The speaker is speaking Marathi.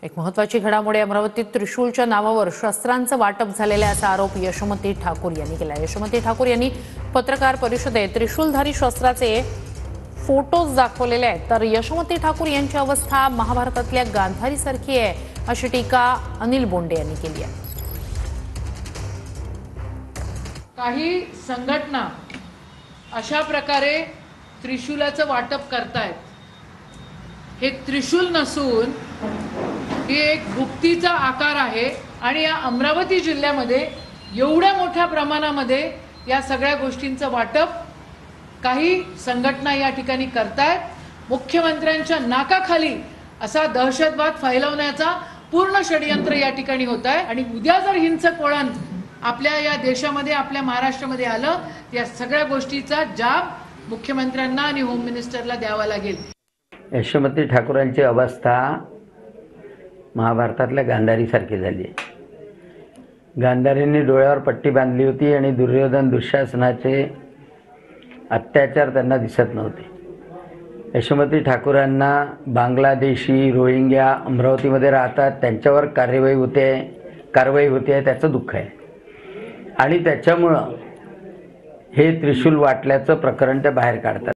एक महत्त्वाची घडामोडी अमरावतीत त्रिशूलच्या नावावर शस्त्रांचं वाटप झालेलं असा आरोप यशोमती ठाकूर यांनी केला। यशोमती ठाकूर यांनी पत्रकार परिषदेत त्रिशूलधारी शस्त्राचे फोटोज दाखवलेले आहेत। तर यशोमती ठाकूर यांची अवस्था महाभारतातल्या गांधारीसारखी आहे अशी टीका अनिल बोंडे यांनी केली आहे। काही संघटना अशा प्रकारे त्रिशूलाचं वाटप करतायत। हे त्रिशूल नसून ही एक भुक्तीचा आकार आहे आणि या अमरावती जिल्ह्यामध्ये एवढ्या मोठ्या प्रमाणामध्ये या सगळ्या गोष्टींचं वाटप काही संघटना या ठिकाणी करतायत। मुख्यमंत्र्यांच्या नाकाखाली असा दहशतवाद फैलवण्याचा पूर्ण षडयंत्र या ठिकाणी होत आहे आणि उद्या जर हिंसक वळण आपल्या या देशामध्ये आपल्या महाराष्ट्रामध्ये आलं या सगळ्या गोष्टीचा जाब मुख्यमंत्र्यांना आणि होम मिनिस्टरला द्यावा लागेल। यशोमती ठाकूरांची अवस्था महाभारतातल्या गांधारीसारखी झाली। गांधारींनी डोळ्यावर पट्टी बांधली होती आणि दुर्योधन दुःशासनाचे अत्याचार त्यांना दिसत नव्हते। यशोमती ठाकूरांना बांगलादेशी रोहिंग्या अमरावतीमध्ये राहतात, त्यांच्यावर कारवाई होते त्याचं दुःख आहे आणि त्याच्यामुळं हे त्रिशूल वाटल्याचं प्रकरण ते बाहेर काढतात।